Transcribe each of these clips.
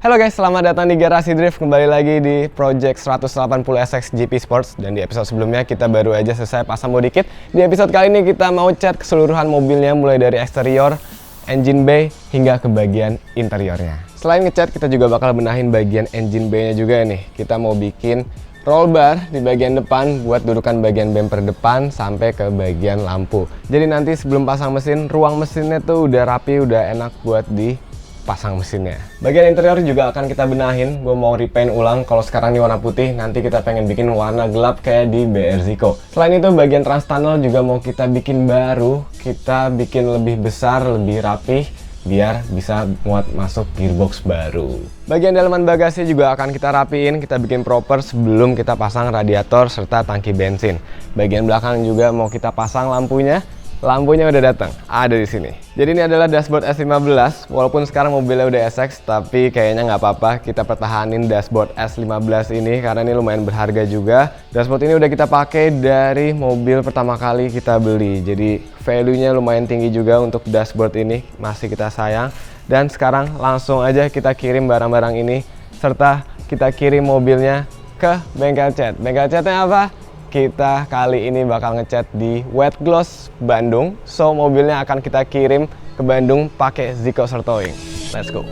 Halo guys, selamat datang di Garasi Drift. Kembali lagi di Project 180SX GP Sports. Dan di episode sebelumnya kita baru aja selesai pasang body kit. Di episode kali ini kita mau cat keseluruhan mobilnya, mulai dari eksterior, engine bay, hingga ke bagian interiornya. Selain ngecat, kita juga bakal benahin bagian engine bay-nya juga nih. Kita mau bikin roll bar di bagian depan buat dudukan bagian bumper depan sampai ke bagian lampu. Jadi nanti sebelum pasang mesin, ruang mesinnya tuh udah rapi, udah enak buat dipasang mesinnya. Bagian interior juga akan kita benahin. Gue mau repaint ulang. Kalau sekarang ini warna putih, nanti kita pengen bikin warna gelap kayak di BR Zico. Selain itu, bagian trans tunnel juga mau kita bikin baru. Kita bikin lebih besar, lebih rapih, biar bisa muat masuk gearbox baru. Bagian dalaman bagasi juga akan kita rapiin, kita bikin proper sebelum kita pasang radiator serta tangki bensin. Bagian belakang juga mau kita pasang lampunya. Lampunya udah datang, ada di sini. Jadi ini adalah dashboard S15. Walaupun sekarang mobilnya udah SX, tapi kayaknya nggak apa-apa kita pertahanin dashboard S15 ini karena ini lumayan berharga juga. Dashboard ini udah kita pakai dari mobil pertama kali kita beli. Jadi value-nya lumayan tinggi juga untuk dashboard ini, masih kita sayang. Dan sekarang langsung aja kita kirim barang-barang ini serta kita kirim mobilnya ke bengkel cat. Bengkel catnya apa? Kita kali ini bakal ngecat di Wet Gloss Bandung. So mobilnya akan kita kirim ke Bandung pakai Zico Towing. Let's go.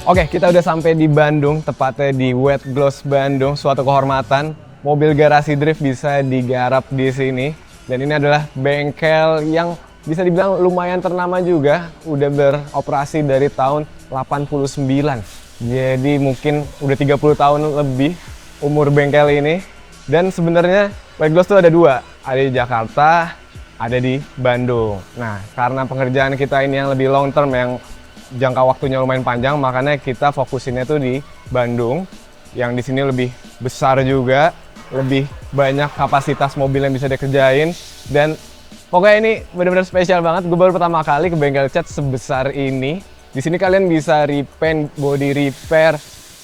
Oke, kita udah sampai di Bandung, tepatnya di Wet Gloss Bandung. Suatu kehormatan mobil Garasi Drift bisa digarap di sini. Dan ini adalah bengkel yang bisa dibilang lumayan ternama juga. Udah beroperasi dari tahun 89. Jadi mungkin udah 30 tahun lebih umur bengkel ini. Dan sebenarnya Wet Gloss tuh ada dua. Ada di Jakarta, ada di Bandung. Nah, karena pengerjaan kita ini yang lebih long term, yang jangka waktunya lumayan panjang, makanya kita fokusinnya tuh di Bandung. Yang di sini lebih besar juga, lebih banyak kapasitas mobil yang bisa dikerjain, dan pokoknya ini benar-benar spesial banget. Gue baru pertama kali ke bengkel cat sebesar ini. Di sini kalian bisa repaint, body repair,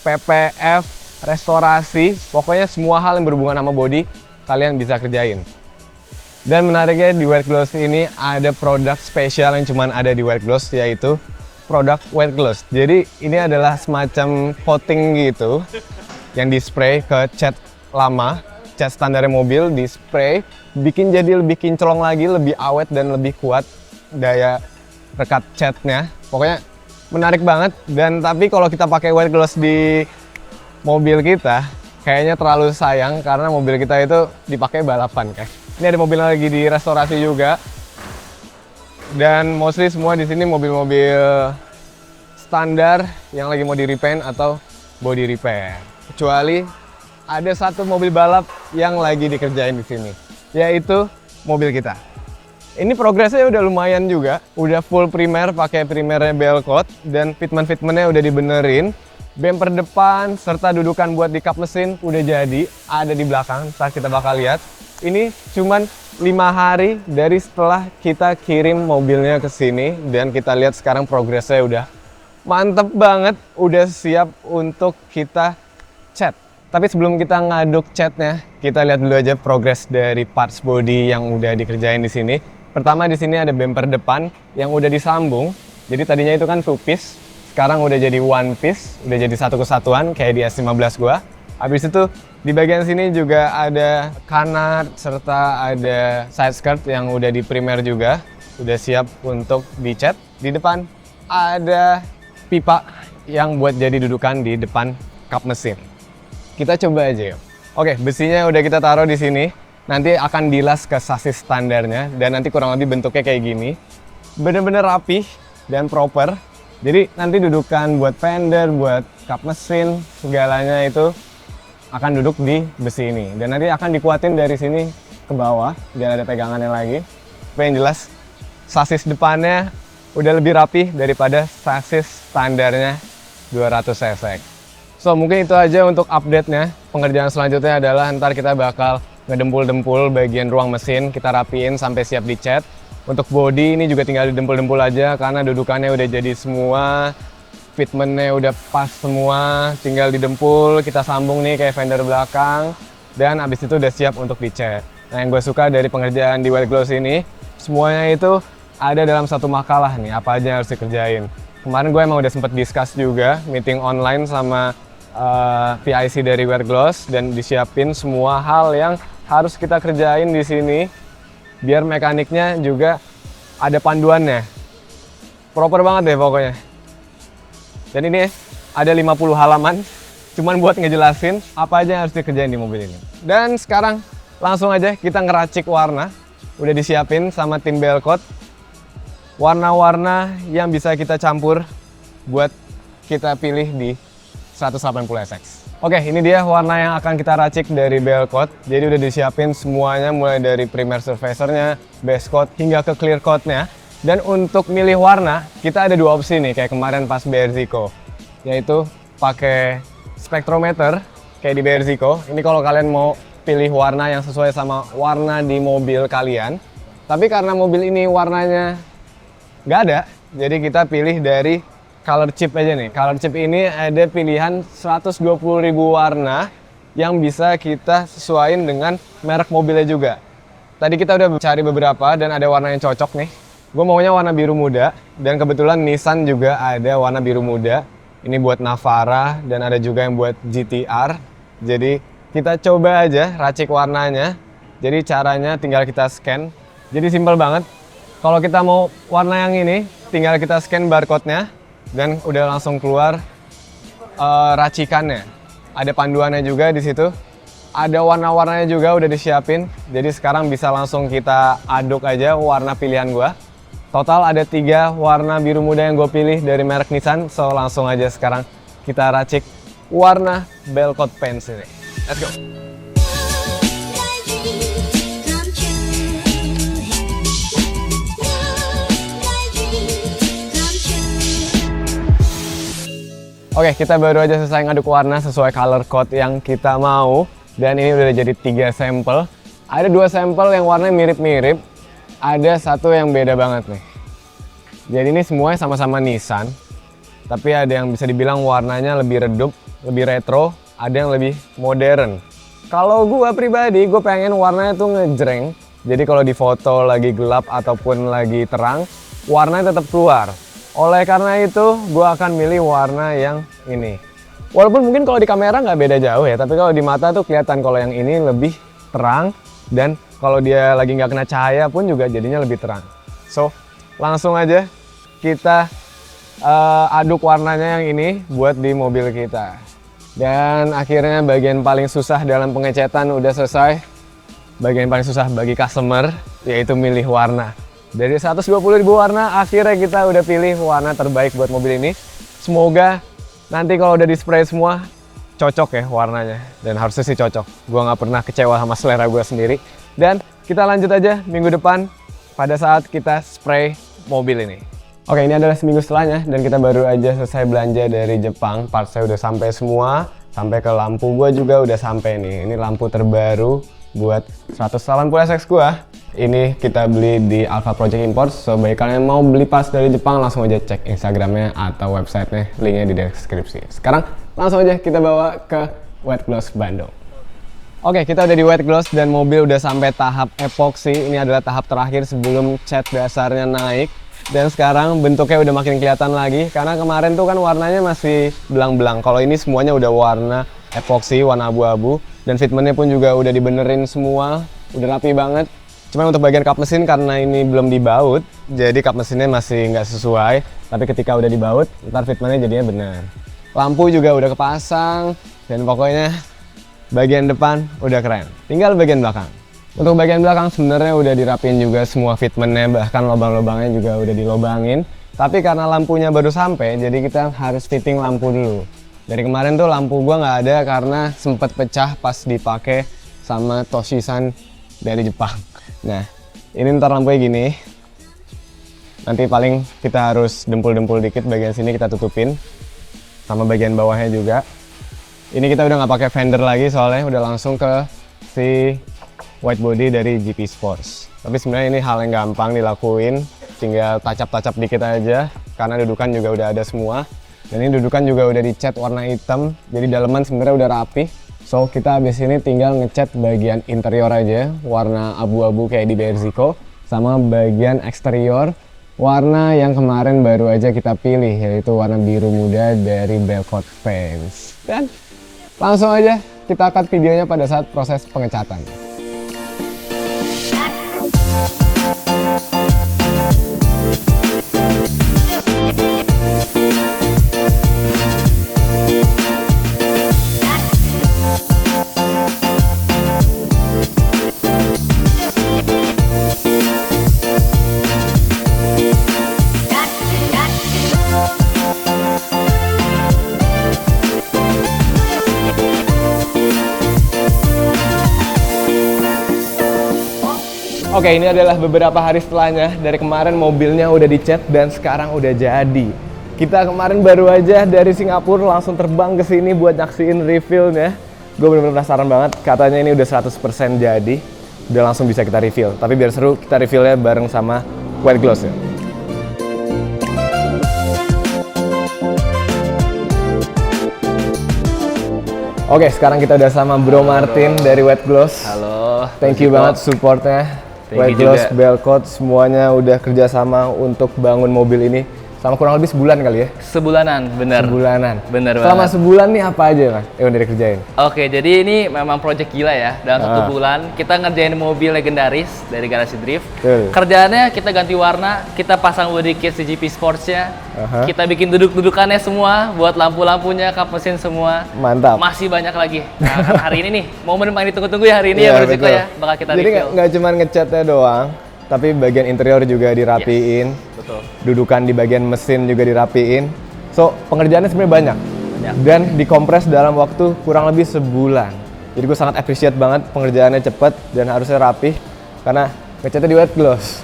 PPF, restorasi, pokoknya semua hal yang berhubungan sama body kalian bisa kerjain. Dan menariknya di Wet Gloss ini ada produk spesial yang cuma ada di Wet Gloss, yaitu produk Wet Gloss. Jadi ini adalah semacam coating gitu yang di spray ke cat lama, cat standar mobil, di spray bikin jadi lebih kinclong lagi, lebih awet dan lebih kuat daya rekat catnya. Pokoknya menarik banget. Dan tapi kalau kita pakai Wet Gloss di mobil kita kayaknya terlalu sayang karena mobil kita itu dipakai balapan kayak. Ini ada mobil lagi di restorasi juga. Dan mostly semua di sini mobil-mobil standar yang lagi mau di repaint atau body repair. Kecuali ada satu mobil balap yang lagi dikerjain di sini, yaitu mobil kita. Ini progresnya udah lumayan juga, udah full primer, pakai primernya bell coat, dan fitment-fitmentnya udah dibenerin. Bumper depan serta dudukan buat di kap mesin udah jadi, ada di belakang. Ntar kita bakal lihat. Ini cuman 5 hari dari setelah kita kirim mobilnya ke sini, dan kita lihat sekarang progresnya udah mantep banget, udah siap untuk kita cat. Tapi sebelum kita ngaduk catnya, kita lihat dulu aja progres dari parts body yang udah dikerjain di sini. Pertama di sini ada bumper depan yang udah disambung. Jadi tadinya itu kan 2 piece, sekarang udah jadi 1 piece, udah jadi satu kesatuan kayak di S15 gua. Habis itu di bagian sini juga ada kanat serta ada side skirt yang udah di primer juga, udah siap untuk dicat. Di depan ada pipa yang buat jadi dudukan di depan kap mesin. Kita coba aja yuk. Oke, besinya udah kita taruh di sini. Nanti akan dilas ke sasis standarnya, dan nanti kurang lebih bentuknya kayak gini. Bener-bener rapih dan proper. Jadi nanti dudukan buat fender, buat kap mesin, segalanya itu akan duduk di besi ini. Dan nanti akan dikuatin dari sini ke bawah, biar ada pegangannya lagi. Tapi yang jelas, sasis depannya udah lebih rapih daripada sasis standarnya 200 cc. So mungkin itu aja untuk update-nya. Pengerjaan selanjutnya adalah ntar kita bakal ngedempul-dempul bagian ruang mesin, kita rapiin sampai siap dicat. Untuk body ini juga tinggal didempul-dempul aja karena dudukannya udah jadi semua. fitmentnya udah pas semua, tinggal didempul, kita sambung nih kayak fender belakang, dan abis itu udah siap untuk dicat. Nah, yang gue suka dari pengerjaan di White Gloss ini, semuanya itu ada dalam satu makalah nih, apa aja yang harus dikerjain. Kemarin gue emang udah sempet discuss juga, meeting online sama PIC dari White Gloss, dan disiapin semua hal yang harus kita kerjain di sini, biar mekaniknya juga ada panduannya. Proper banget deh pokoknya. Dan ini ada 50 halaman, cuman buat ngejelasin apa aja yang harus dikerjain di mobil ini. Dan sekarang langsung aja kita ngeracik warna. Udah disiapin sama tim Belkot. Warna-warna yang bisa kita campur buat kita pilih di 180SX. Oke, ini dia warna yang akan kita racik dari Belkot. Jadi udah disiapin semuanya, mulai dari primer surfacernya, base coat, hingga ke clear coatnya. Dan untuk milih warna, kita ada dua opsi nih, kayak kemarin pas BRZico, yaitu pakai spektrometer kayak di BRZico. Ini kalau kalian mau pilih warna yang sesuai sama warna di mobil kalian. Tapi karena mobil ini warnanya nggak ada, jadi kita pilih dari color chip aja nih. Color chip ini ada pilihan 120.000 warna yang bisa kita sesuaiin dengan merek mobilnya juga. Tadi kita udah cari beberapa dan ada warna yang cocok nih. Gue maunya warna biru muda, dan kebetulan Nissan juga ada warna biru muda. Ini buat Navara, dan ada juga yang buat GTR. Jadi kita coba aja racik warnanya. Jadi caranya tinggal kita scan. Jadi simpel banget. Kalau kita mau warna yang ini, tinggal kita scan barcode-nya, dan udah langsung keluar racikannya. Ada panduannya juga di situ. Ada warna-warnanya juga udah disiapin. Jadi sekarang bisa langsung kita aduk aja warna pilihan gua. Total ada 3 warna biru muda yang gue pilih dari merek Nissan. So langsung aja sekarang kita racik warna Belkot Paints ini. Let's go! Oke, kita baru aja selesai ngaduk warna sesuai color code yang kita mau. Dan ini udah jadi 3 sampel. Ada 2 sampel yang warnanya mirip-mirip. Ada satu yang beda banget nih. Jadi ini semuanya sama-sama Nissan, tapi ada yang bisa dibilang warnanya lebih redup, lebih retro, ada yang lebih modern. Kalau gue pribadi, gue pengen warnanya tuh ngejreng. Jadi kalau di foto lagi gelap ataupun lagi terang, warnanya tetap keluar. Oleh karena itu, gue akan milih warna yang ini. Walaupun mungkin kalau di kamera nggak beda jauh ya, tapi kalau di mata tuh kelihatan kalau yang ini lebih terang, dan kalau dia lagi nggak kena cahaya pun juga jadinya lebih terang. So, langsung aja kita aduk warnanya yang ini buat di mobil kita. Dan akhirnya bagian paling susah dalam pengecetan udah selesai. Bagian paling susah bagi customer, yaitu milih warna. Dari 120.000 warna, akhirnya kita udah pilih warna terbaik buat mobil ini. Semoga nanti kalau udah di spray semua, cocok ya warnanya. Dan harusnya sih cocok. Gua nggak pernah kecewa sama selera gue sendiri. Dan kita lanjut aja minggu depan pada saat kita spray mobil ini. Oke, ini adalah seminggu setelahnya dan kita baru aja selesai belanja dari Jepang. Partsnya udah sampai semua, sampai ke lampu gua juga udah sampai nih. Ini lampu terbaru buat 180SX gua. Ini kita beli di Alpha Project Imports. So, bagi kalian mau beli parts dari Jepang, langsung aja cek Instagramnya atau websitenya, linknya di deskripsi. Sekarang langsung aja kita bawa ke White Gloss Bandung. Oke, kita udah di White Gloss dan mobil udah sampai tahap epoxy. Ini adalah tahap terakhir sebelum cat dasarnya naik. Dan sekarang bentuknya udah makin kelihatan lagi, karena kemarin tuh kan warnanya masih belang-belang. Kalau ini semuanya udah warna epoxy, warna abu-abu. Dan fitmentnya pun juga udah dibenerin semua, udah rapi banget. Cuma untuk bagian kap mesin karena ini belum dibaut, jadi kap mesinnya masih nggak sesuai. Tapi ketika udah dibaut, ntar fitmentnya jadinya bener. Lampu juga udah kepasang, dan pokoknya bagian depan udah keren. Tinggal bagian belakang. Untuk bagian belakang sebenarnya udah dirapin juga semua fitmentnya, bahkan lubang-lubangnya juga udah dilobangin. Tapi karena lampunya baru sampai, jadi kita harus fitting lampu dulu. Dari kemarin tuh lampu gua nggak ada karena sempet pecah pas dipakai sama Toshisan dari Jepang. Nah, ini ntar lampunya gini. Nanti paling kita harus dempul-dempul dikit bagian sini kita tutupin, sama bagian bawahnya juga. Ini kita udah nggak pakai fender lagi soalnya udah langsung ke si white body dari GP Sports. Tapi sebenarnya ini hal yang gampang dilakuin, tinggal tacap-tacap dikit aja karena dudukan juga udah ada semua. Dan ini dudukan juga udah dicat warna hitam, jadi daleman sebenarnya udah rapi. So kita habis ini tinggal ngecat bagian interior aja, warna abu-abu kayak di Berziko, sama bagian eksterior warna yang kemarin baru aja kita pilih, yaitu warna biru muda dari Belcourt Paints. Dan langsung aja kita cut videonya pada saat proses pengecatan. Oke, ini adalah beberapa hari setelahnya. Dari kemarin mobilnya udah dicat dan sekarang udah jadi. Kita kemarin baru aja dari Singapura langsung terbang ke sini buat nyaksiin reveal-nya. Gue bener-bener penasaran banget. Katanya ini udah 100% jadi. Udah langsung bisa kita reveal. Tapi biar seru, kita reveal-nya bareng sama White Gloss ya. Oke, sekarang kita udah sama Bro Martin dari White Gloss. Halo. Thank you banget supportnya. White Gloss, Belcourt, semuanya udah kerjasama untuk bangun mobil ini selama kurang lebih sebulan kali ya? Sebulanan, bener. Sebulanan. Bener Selama banget. sebulan nih apa aja Mas? Udah dikerjain? Oke, jadi ini memang project gila ya. Dalam 1 bulan kita ngerjain mobil legendaris dari Garasi Drift. Betul. Kerjaannya kita ganti warna, kita pasang body kit CGP Sports-nya, kita bikin duduk-dudukannya semua, buat lampu-lampunya, kap mesin semua. Mantap. Masih banyak lagi. Nah, kan hari ini nih, momen paling ditunggu-tunggu ya hari ini ya Berziko ya, bakal kita Jadi reveal. nggak cuma ngecatnya doang, tapi bagian interior juga dirapiin. Betul. Dudukan di bagian mesin juga dirapiin. So, pengerjaannya sebenarnya banyak. Dan dikompres dalam waktu kurang lebih sebulan. Jadi gue sangat appreciate banget pengerjaannya cepet dan harusnya rapih karena ngecatnya di White Gloss.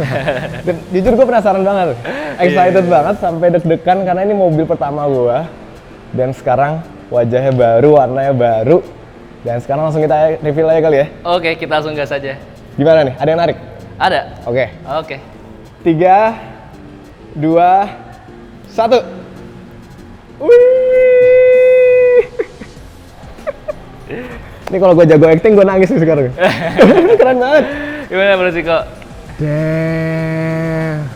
Dan jujur gue penasaran banget, excited banget sampai deg-degan karena ini mobil pertama gue. Dan sekarang wajahnya baru, warnanya baru. Dan sekarang langsung kita reveal aja kali ya. Oke, kita langsung gas aja. Gimana nih? Ada yang narik? Ada? Oke. Oke. 3, 2, 1. Wih. Ini kalau gue jago acting gue nangis nih sekarang. Keren banget. Gimana Berziko? Damn.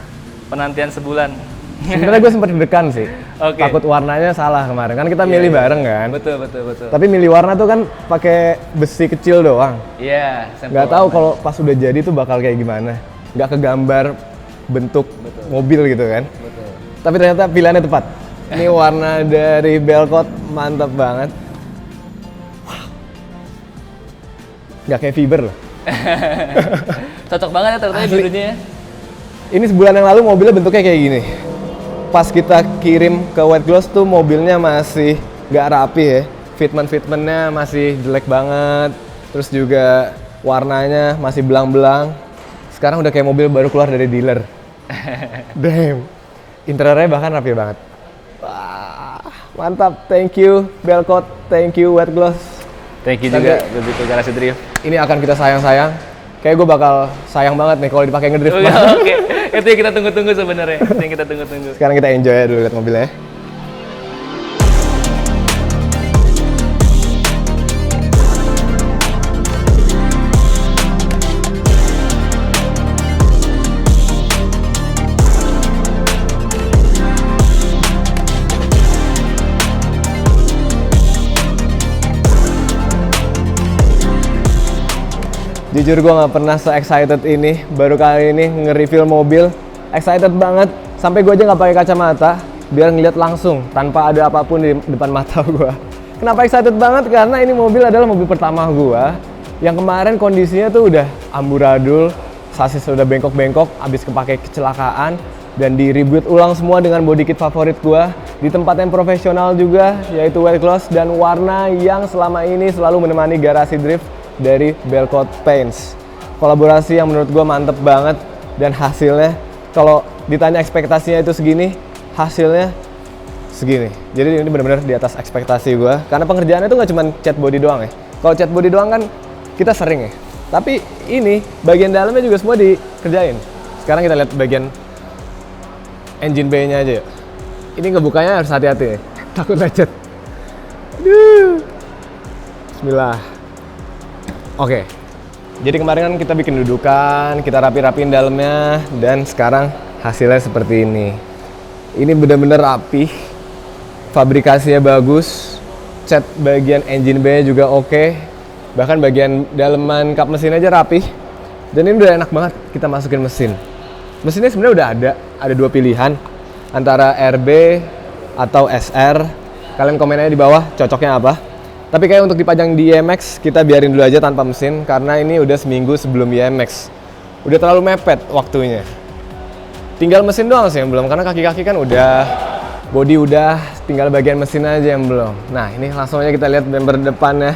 Penantian sebulan. Sebenarnya gue sempat deg-degan sih. Oke. Takut warnanya salah kemarin. Kan kita milih bareng kan. Betul. Tapi milih warna tuh kan pakai besi kecil doang. Iya, Nggak tahu kalau pas udah jadi tuh bakal kayak gimana. Nggak kegambar bentuk mobil gitu kan. Betul. Tapi ternyata pilihannya tepat. Ini warna dari Belcourt mantap banget. Wow. Nggak kayak fiber loh. Cocok banget ya ternyata Asli. birunya ya. Ini sebulan yang lalu mobilnya bentuknya kayak gini. Pas kita kirim ke White Gloss tuh mobilnya masih nggak rapi ya. Fitment-fitmentnya masih jelek banget. Terus juga warnanya masih belang-belang. Sekarang udah kayak mobil baru keluar dari dealer. Damn. Interiornya bahkan rapi banget. Wah, mantap. Thank you Belcourt, thank you White Gloss. Thank you Tapi- juga Berziko Garasi Drift. Ini akan kita sayang-sayang. Kayak gue bakal sayang banget nih kalau dipakai ngedrift. Oke, itu yang kita tunggu-tunggu sebenarnya. Itu yang kita tunggu-tunggu. Sekarang kita enjoy ya dulu lihat mobilnya. Jujur gue nggak pernah se-excited ini, baru kali ini nge-reveal mobil. Excited banget, sampai gue aja nggak pakai kacamata, biar ngeliat langsung, tanpa ada apapun di depan mata gue. Kenapa excited banget? Karena ini mobil adalah mobil pertama gue, yang kemarin kondisinya tuh udah amburadul, sasis udah bengkok-bengkok, abis kepake kecelakaan, dan di-rebuild ulang semua dengan body kit favorit gue, di tempat yang profesional juga, yaitu White Gloss, dan warna yang selama ini selalu menemani Garasi Drift, dari Belcourt Paints. Kolaborasi yang menurut gue mantep banget dan hasilnya kalau ditanya ekspektasinya itu segini, hasilnya segini. Jadi ini benar-benar di atas ekspektasi gue karena pengerjaannya itu nggak cuma cat body doang ya. Kalau cat body doang kan kita sering ya. Tapi ini bagian dalamnya juga semua dikerjain. Sekarang kita lihat bagian engine bay-nya aja yuk. Ini ngebukanya harus hati-hati ya. Takut lecet. Aduh. Bismillah. Oke. Jadi kemarin kan kita bikin dudukan, kita rapi-rapiin dalamnya, dan sekarang hasilnya seperti ini. Ini bener-bener rapi, fabrikasinya bagus, cat bagian engine bay juga oke, bahkan bagian daleman kap mesin aja rapi. Dan ini udah enak banget kita masukin mesin. Mesinnya sebenarnya udah ada dua pilihan, antara RB atau SR. Kalian komen aja di bawah cocoknya apa. Tapi kayak untuk dipajang di IMX, kita biarin dulu aja tanpa mesin, karena ini udah seminggu sebelum IMX. Udah terlalu mepet waktunya. Tinggal mesin doang sih yang belum, karena kaki-kaki kan udah, body udah, tinggal bagian mesin aja yang belum. Nah ini langsung aja kita lihat bumper depannya.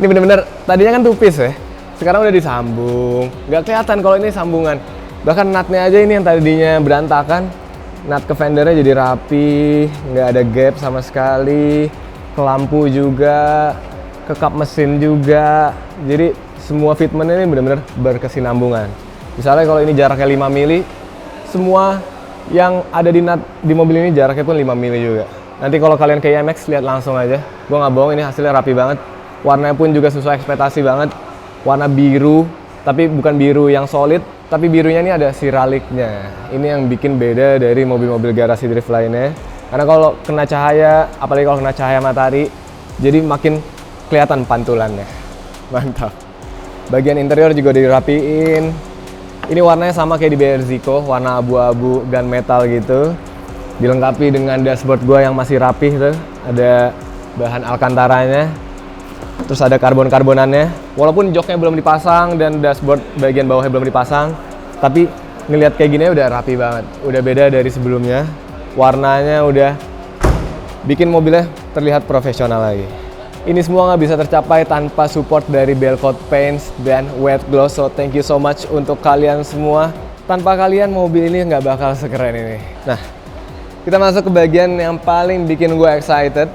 Ini bener-bener, tadinya kan tupis ya, sekarang udah disambung. Nggak kelihatan kalau ini sambungan. Bahkan nutnya aja ini yang tadinya berantakan, nut ke fendernya jadi rapi, nggak ada gap sama sekali. Ke lampu juga, ke kap mesin juga. Jadi semua fitment ini benar-benar berkesinambungan. Misalnya kalau ini jaraknya 5 mili, semua yang ada di nut di mobil ini jaraknya pun 5 mili juga. Nanti kalau kalian ke IMX lihat langsung aja. Gua nggak bohong, ini hasilnya rapi banget. Warnanya pun juga sesuai ekspektasi banget. Warna biru, tapi bukan biru yang solid, tapi birunya ini ada siraliknya. Ini yang bikin beda dari mobil-mobil garasi drift lainnya. Karena kalau kena cahaya, apalagi kalau kena cahaya matahari, jadi makin kelihatan pantulannya. Mantap. Bagian interior juga dirapiin. Ini warnanya sama kayak di BRZico, warna abu-abu gunmetal gitu. Dilengkapi dengan dashboard gua yang masih rapih tuh. Ada bahan alcantaranya. Terus ada karbon-karbonannya. Walaupun joknya belum dipasang dan dashboard bagian bawahnya belum dipasang, tapi ngelihat kayak gini udah rapi banget. Udah beda dari sebelumnya. Warnanya udah bikin mobilnya terlihat profesional lagi. Ini semua nggak bisa tercapai tanpa support dari Belcoat Paints dan Wet Gloss. So thank you so much untuk kalian semua. Tanpa kalian mobil ini nggak bakal sekeren ini. Nah, kita masuk ke bagian yang paling bikin gue excited.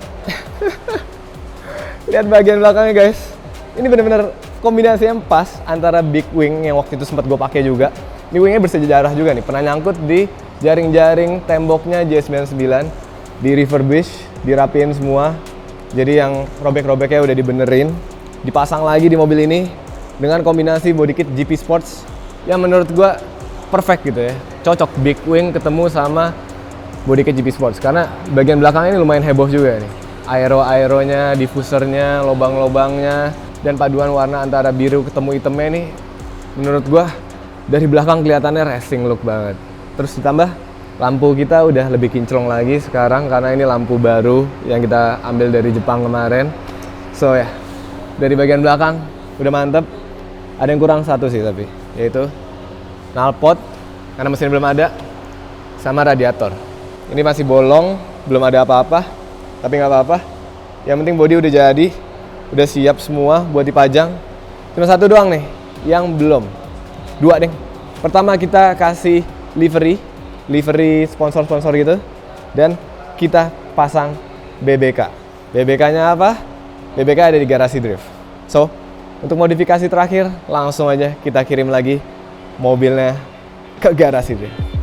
Lihat bagian belakangnya guys. Ini bener-bener kombinasi yang pas antara big wing yang waktu itu sempat gue pakai juga. Ini wingnya bersejarah juga nih, pernah nyangkut di jaring-jaring temboknya J99, di refurbish, dirapiin semua. Jadi yang robek-robeknya udah dibenerin, dipasang lagi di mobil ini dengan kombinasi body kit GP Sports yang menurut gua perfect gitu ya. Cocok big wing ketemu sama body kit GP Sports karena bagian belakang ini lumayan heboh juga nih. Aero-aeronya, diffusernya, lobang-lobangnya, dan paduan warna antara biru ketemu hitamnya nih menurut gua dari belakang kelihatannya racing look banget. Terus ditambah lampu kita udah lebih kinclong lagi sekarang karena ini lampu baru yang kita ambil dari Jepang kemarin. So ya, dari bagian belakang udah mantep. Ada yang kurang satu sih tapi, yaitu knalpot karena mesin belum ada, sama radiator. Ini masih bolong, belum ada apa-apa, tapi nggak apa-apa. Yang penting body udah jadi, udah siap semua buat dipajang. Cuma satu doang nih yang belum. Dua deh. Pertama kita kasih livery sponsor-sponsor gitu, dan kita pasang BBK. BBK-nya apa? BBK ada di Garasi Drift. So, untuk modifikasi terakhir, langsung aja kita kirim lagi mobilnya ke Garasi Drift.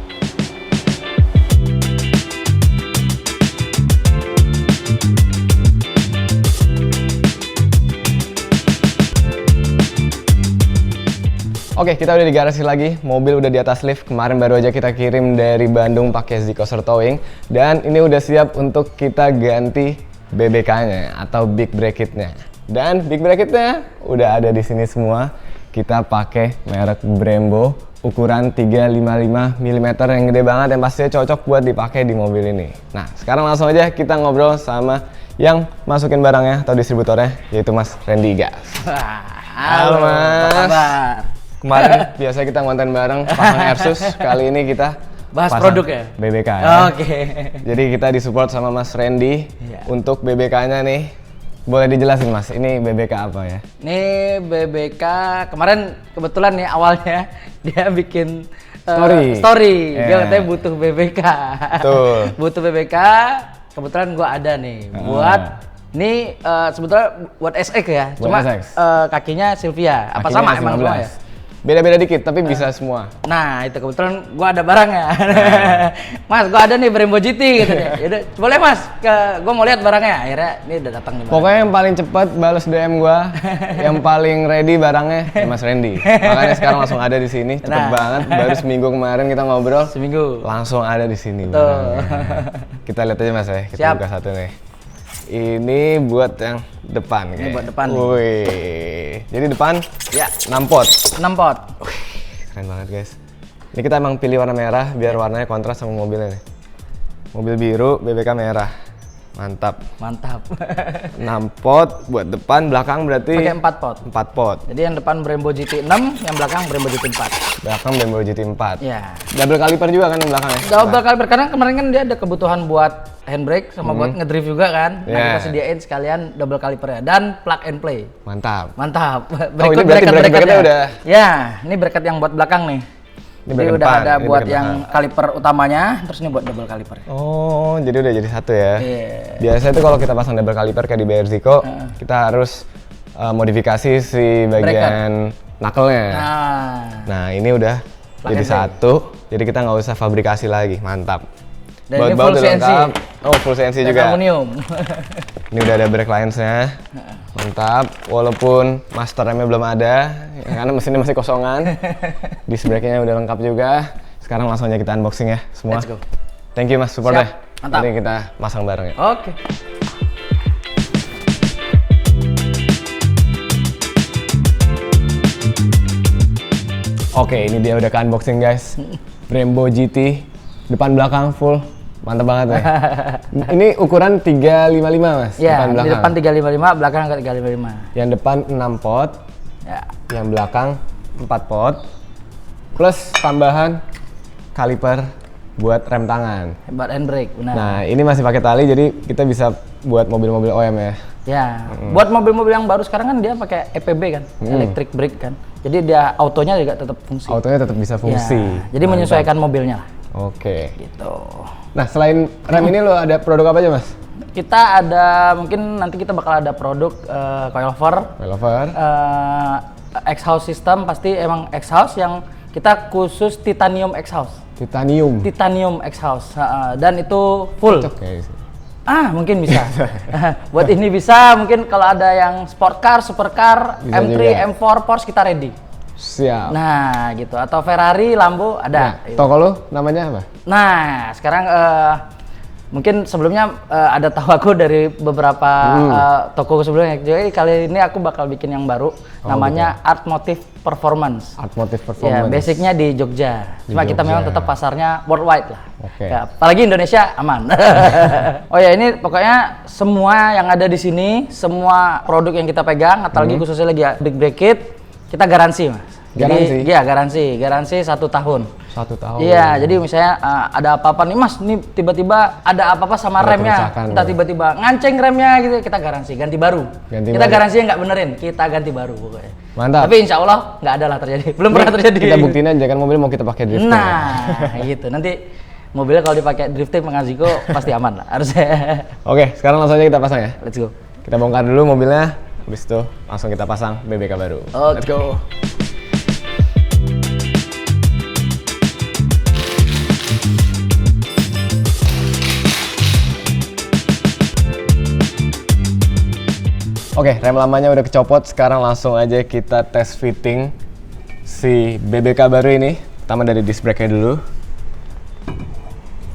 Oke, kita udah di garasi lagi, mobil udah di atas lift. Kemarin baru aja kita kirim dari Bandung pakai Z-Coaster Towing. Dan ini udah siap untuk kita ganti BBK-nya atau Big Bracket-nya. Dan Big Bracket-nya udah ada di sini semua. Kita pakai merek Brembo, ukuran 355 mm yang gede banget, yang pastinya cocok buat dipakai di mobil ini. Nah, sekarang langsung aja kita ngobrol sama yang masukin barangnya atau distributornya, yaitu Mas Randy Gas. Halo Mas. Apa kabar? Kemarin biasa kita ngonten bareng pasang Airsus, kali ini kita bahas produk ya? BBK ya. Oke. Jadi kita disupport sama Mas Randy untuk BBK-nya nih. Boleh dijelasin Mas, ini BBK apa ya? Ini BBK kemarin kebetulan nih awalnya dia bikin story. Dia katanya butuh BBK. Betul. Butuh BBK, kebetulan gua ada nih buat ini sebetulnya buat SX ya. Cuma kakinya Silvia. Apa kakinya sama emang semua ya? Beda-beda dikit tapi bisa semua. Nah, itu kebetulan gua ada barangnya. Mas, gua ada nih Brembo GT gitu deh. Yaudah, boleh Mas, gua mau lihat barangnya. Akhirnya ini udah datang nih. Pokoknya yang paling cepat balas DM gua, yang paling ready barangnya ya Mas Randy. Makanya sekarang langsung ada di sini, cepet banget. Baru seminggu kemarin kita ngobrol. Seminggu. Langsung ada di sini. Kita lihat aja Mas ya. Kita Siap. buka satu nih. Ini buat yang depan Ini kayak. buat depan nih. Wih. Jadi depan Ya, 6 pot. 6 pot. Keren banget guys. Ini kita emang pilih warna merah biar warnanya kontras sama mobilnya nih. Mobil biru, BBK merah. Mantap. Mantap. 6 pot buat depan, belakang berarti Pakai 4 pot. 4 pot. Jadi yang depan Brembo GT 6, yang belakang Brembo GT 4. Belakang Brembo GT 4. Ya. Double kaliper juga kan yang belakangnya? Double kaliper karena kemarin kan dia ada kebutuhan buat handbrake sama buat ngedrift juga kan. Nah, Yeah. kita sediain sekalian double kalipernya dan plug and play. Mantap. Mantap. Oh, ini berarti bracket-bracketnya udah. Ya, ini bracket yang buat belakang nih. Ini Jadi bracket udah depan, ada ini buat bracket yang kaliper utamanya, terus ini buat double kaliper. Oh, jadi udah jadi satu ya. Iya. Biasanya tuh kalau kita pasang double kaliper kayak di BR Zico, kita harus modifikasi si bagian knuckle-nya. Nah, ini udah Plug jadi and play. satu, jadi kita nggak usah fabrikasi lagi. Mantap. Dan ini Baut-baut full udah CNC. lengkap. Oh, full CNC juga. Aluminium. Ini udah ada brake lines-nya. Mantap. Walaupun master remnya belum ada, ya, karena mesinnya masih kosongan. Disc brake-nya udah lengkap juga. Sekarang langsung aja kita unboxing ya semua. Let's go. Thank you Mas supportnya. Siap. Mantap. Nanti kita masang bareng ya. Oke. Oke, ini dia udah ke unboxing guys. Brembo GT depan belakang full. Mantap banget ya. Ini ukuran 355 Mas. Ya, depan di belakang. depan 355, belakang ke 355. Yang depan 6 pot, Ya. yang belakang 4 pot. Plus tambahan kaliper buat rem tangan. Hebat handbrake, benar. Nah, ini masih pakai tali jadi kita bisa buat mobil-mobil OM ya. Ya, buat mobil-mobil yang baru sekarang kan dia pakai EPB kan, electric brake kan. Jadi dia autonya juga tetap fungsi. Autonya tetap bisa fungsi. Ya, jadi menyesuaikan mobilnya lah. Oke. Gitu. Nah, selain rem ini lo ada produk apa aja, Mas? Kita ada mungkin nanti kita bakal ada produk coilover, Coilover. exhaust system pasti emang exhaust yang kita khusus titanium exhaust. Titanium. Titanium exhaust. Dan itu full. Cocok ya. Mungkin bisa. Buat ini bisa, mungkin kalau ada yang sport car, supercar, Bisa M3, juga. M4, Porsche kita ready. Siap. Nah, gitu. Atau Ferrari, Lambo ada. Nah, toko lo namanya apa? Nah, sekarang mungkin sebelumnya ada tahu aku dari beberapa toko sebelumnya. Jadi kali ini aku bakal bikin yang baru, namanya Art Motive Performance. Art Motive Ya, Performance. basicnya di Jogja. Cuma kita Jogja. memang tetap pasarnya worldwide lah. Oke. Ya, apalagi Indonesia aman. Oh ya, ini pokoknya semua yang ada di sini, semua produk yang kita pegang, apalagi khususnya lagi big bracket, kita garansi, Mas. Garansi? Jadi, iya, garansi 1 tahun. 1 tahun. Iya, jadi misalnya ada apa-apa nih Mas, nih tiba-tiba ada apa-apa sama Ada remnya, kerusakan, entah ya. tiba-tiba nganceng remnya gitu, kita garansi, ganti baru. Ganti Kita baru. garansinya nggak benerin, kita ganti baru pokoknya. Mantap. Tapi insya Allah nggak ada lah terjadi, belum pernah terjadi. Kita buktiin aja kan mobil mau kita pakai drifting. ya. Nah, gitu. Nanti mobilnya kalau dipakai drifting Mengaziko pasti aman lah harusnya. Oke, sekarang langsung aja kita pasang ya. Let's go. Kita bongkar dulu mobilnya, habis itu langsung kita pasang BBK baru. Oke. Let's go. Oke, rem lamanya udah kecopot. Sekarang langsung aja kita tes fitting si BBK baru ini. Pertama dari disc brake-nya dulu.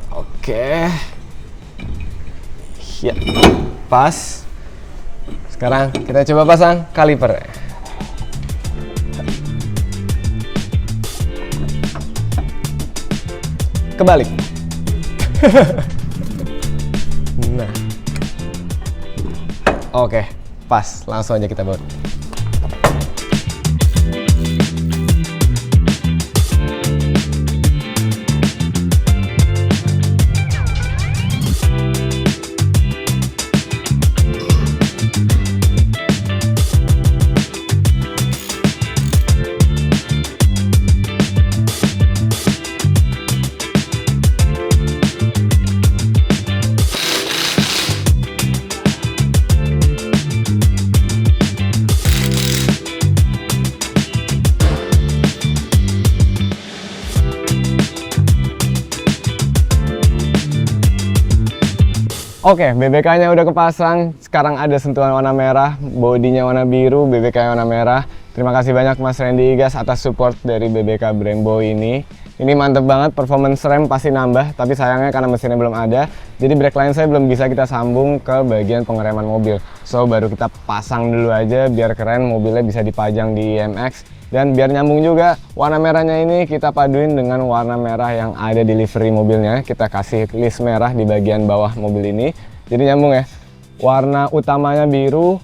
Oke. Ya, pas. Sekarang kita coba pasang kaliper. Kebalik. Nah. Oke, pas. Langsung aja kita baut. Oke, BBK-nya udah kepasang. Sekarang ada sentuhan warna merah, bodinya warna biru, BBK-nya warna merah. Terima kasih banyak Mas Randy Igas atas support dari BBK Brembo ini. Ini mantep banget, performance rem pasti nambah, tapi sayangnya karena mesinnya belum ada, jadi brake line saya belum bisa kita sambung ke bagian pengereman mobil. So, baru kita pasang dulu aja biar keren, mobilnya bisa dipajang di IMX. Dan biar nyambung juga, warna merahnya ini kita paduin dengan warna merah yang ada di livery mobilnya. Kita kasih list merah di bagian bawah mobil ini. Jadi nyambung ya. Warna utamanya biru,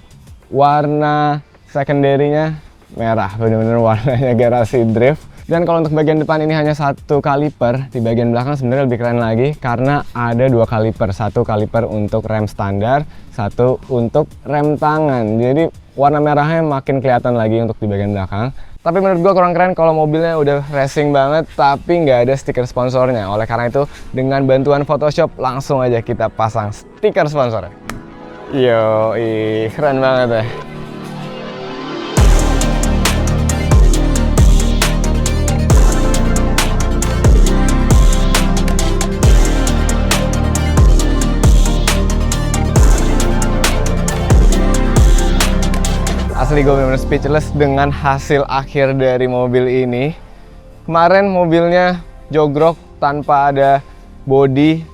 warna secondary-nya merah. Bener-bener warnanya garasi drift. Dan kalau untuk bagian depan ini hanya 1 kaliper, di bagian belakang sebenarnya lebih keren lagi karena ada 2 kaliper. 1 kaliper untuk rem standar, 1 untuk rem tangan. Jadi warna merahnya makin kelihatan lagi untuk di bagian belakang. Tapi menurut gua kurang keren kalau mobilnya udah racing banget tapi nggak ada stiker sponsornya. Oleh karena itu dengan bantuan Photoshop langsung aja kita pasang stiker sponsornya. Yo, keren banget ya. Asli gue bener-bener speechless dengan hasil akhir dari mobil ini. Kemarin mobilnya jogrok tanpa ada body,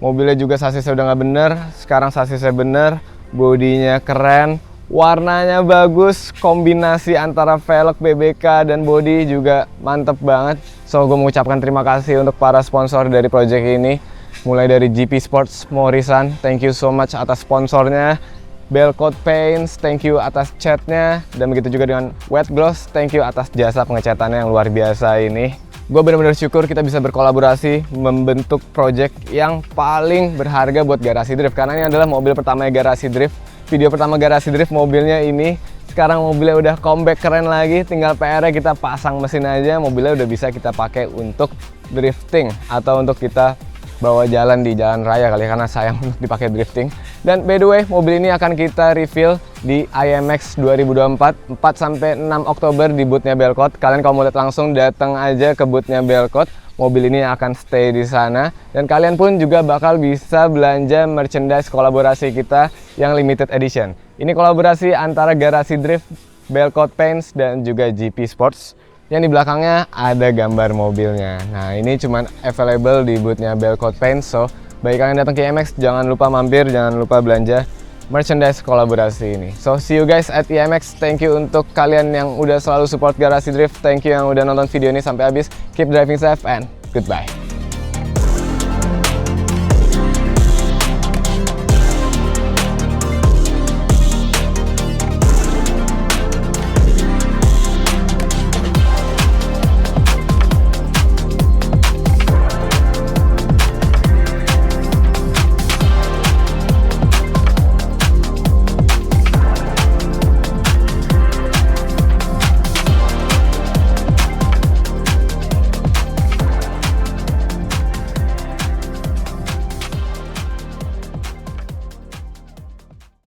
mobilnya juga sasisnya udah nggak bener. Sekarang sasisnya bener, bodinya keren, warnanya bagus, kombinasi antara velg, BBK, dan body juga mantep banget. So, gue mengucapkan terima kasih untuk para sponsor dari project ini. Mulai dari GP Sports Morisan, thank you so much atas sponsornya. Belcoat Paints, thank you atas catnya, dan begitu juga dengan Wet Gloss, thank you atas jasa pengecatannya yang luar biasa ini. Gue benar-benar syukur kita bisa berkolaborasi membentuk project yang paling berharga buat Garasi Drift, karena ini adalah mobil pertama Garasi Drift, video pertama Garasi Drift mobilnya ini. Sekarang mobilnya udah comeback keren lagi, tinggal PR-nya kita pasang mesin aja, mobilnya udah bisa kita pakai untuk drifting atau untuk kita bawa jalan di jalan raya kali, karena sayang untuk dipakai drifting. Dan by the way, mobil ini akan kita reveal di IMX 2024 4-6 Oktober di boothnya Belcoat. Kalian kalau mau lihat langsung datang aja ke boothnya Belcoat. Mobil ini akan stay di sana dan kalian pun juga bakal bisa belanja merchandise kolaborasi kita yang limited edition. Ini kolaborasi antara Garasi Drift, Belcoat Paints dan juga GP Sports. Yang di belakangnya ada gambar mobilnya. Nah, ini cuman available di boothnya Belcoat Paints. So, bagi kalian datang ke IMX, jangan lupa mampir, jangan lupa belanja merchandise kolaborasi ini. So, see you guys at IMX. Thank you untuk kalian yang udah selalu support Garasi Drift. Thank you yang udah nonton video ini sampai habis. Keep driving safe and goodbye.